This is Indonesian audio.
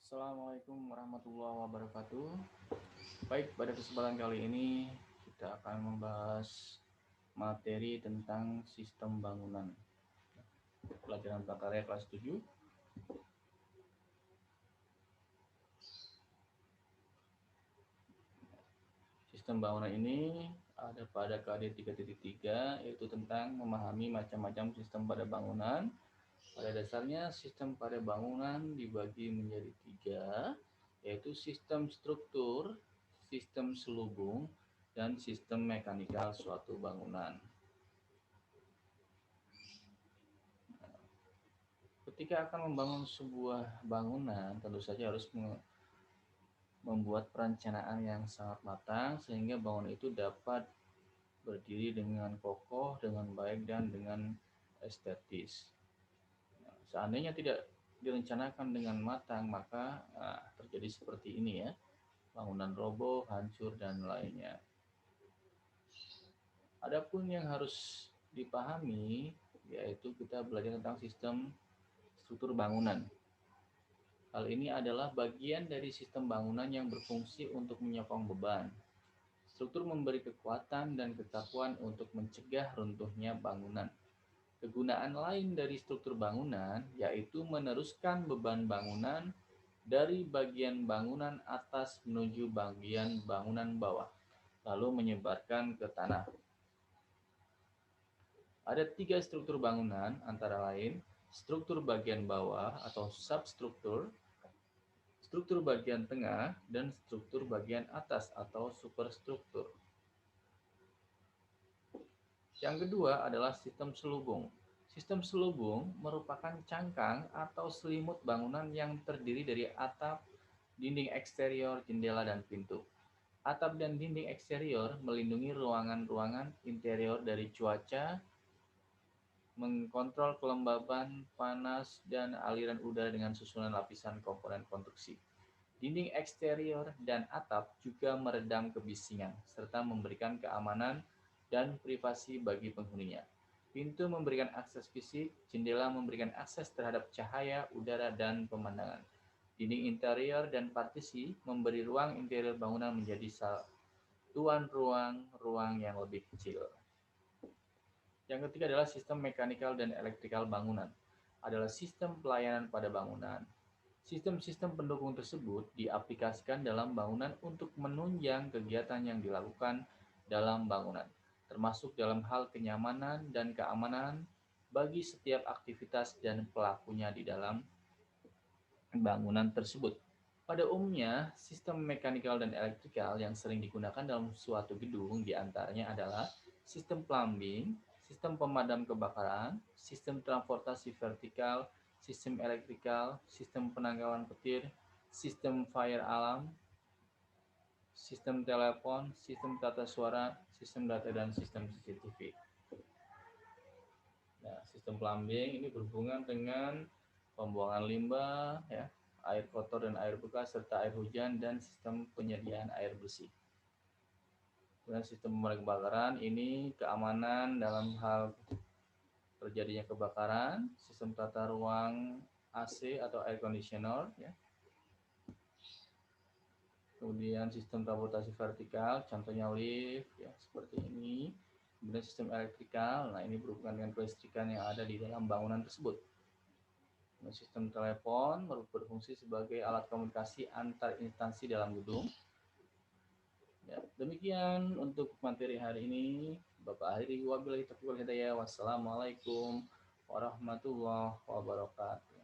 Assalamualaikum warahmatullahi wabarakatuh. Baik, pada kesempatan kali ini kita akan membahas materi tentang sistem bangunan. Pelajaran prakarya kelas 7. Sistem bangunan ini ada pada KD 3.3, yaitu tentang memahami macam-macam sistem pada bangunan. Pada dasarnya, sistem pada bangunan dibagi menjadi 3, yaitu sistem struktur, sistem selubung, dan sistem mekanikal suatu bangunan. Ketika akan membangun sebuah bangunan, tentu saja harus membuat perencanaan yang sangat matang sehingga bangunan itu dapat berdiri dengan kokoh, dengan baik, dan dengan estetis. Seandainya tidak direncanakan dengan matang, maka terjadi seperti ini ya, bangunan roboh, hancur, dan lainnya. Adapun yang harus dipahami, yaitu kita belajar tentang sistem struktur bangunan. Hal ini adalah bagian dari sistem bangunan yang berfungsi untuk menyokong beban. Struktur memberi kekuatan dan kekakuan untuk mencegah runtuhnya bangunan. Kegunaan lain dari struktur bangunan yaitu meneruskan beban bangunan dari bagian bangunan atas menuju bagian bangunan bawah, lalu menyebarkan ke tanah. Ada 3 struktur bangunan, antara lain struktur bagian bawah atau substruktur, struktur bagian tengah, dan struktur bagian atas atau superstruktur. Yang kedua adalah sistem selubung. Sistem selubung merupakan cangkang atau selimut bangunan yang terdiri dari atap, dinding eksterior, jendela, dan pintu. Atap dan dinding eksterior melindungi ruangan-ruangan interior dari cuaca, mengkontrol kelembaban, panas, dan aliran udara dengan susunan lapisan komponen konstruksi. Dinding eksterior dan atap juga meredam kebisingan, serta memberikan keamanan dan privasi bagi penghuninya. Pintu memberikan akses fisik, jendela memberikan akses terhadap cahaya, udara, dan pemandangan. Dinding interior dan partisi memberi ruang interior bangunan menjadi satuan ruang yang lebih kecil. Yang ketiga adalah sistem mekanikal dan elektrikal bangunan. Adalah sistem pelayanan pada bangunan. Sistem-sistem pendukung tersebut diaplikasikan dalam bangunan untuk menunjang kegiatan yang dilakukan dalam bangunan, termasuk dalam hal kenyamanan dan keamanan bagi setiap aktivitas dan pelakunya di dalam bangunan tersebut. Pada umumnya, sistem mekanikal dan elektrikal yang sering digunakan dalam suatu gedung diantaranya adalah sistem plumbing, sistem pemadam kebakaran, sistem transportasi vertikal, sistem elektrikal, sistem penanggalan petir, sistem fire alarm, sistem telepon, sistem tata suara, sistem data, dan sistem CCTV. Nah, sistem plumbing ini berhubungan dengan pembuangan limbah, ya, air kotor dan air bekas, serta air hujan, dan sistem penyediaan air bersih. Kemudian sistem pemadam kebakaran ini keamanan dalam hal terjadinya kebakaran, sistem tata ruang AC atau air conditioner, ya. Kemudian sistem transportasi vertikal, contohnya lift, ya, seperti ini. Kemudian sistem elektrikal, nah ini berhubungan dengan kelistrikan yang ada di dalam bangunan tersebut. Sistem telepon berfungsi sebagai alat komunikasi antar instansi dalam gedung. Ya, demikian untuk materi hari ini. Bapak akhiri wabillahi taufiq wal hidayah. Wassalamualaikum warahmatullahi wabarakatuh.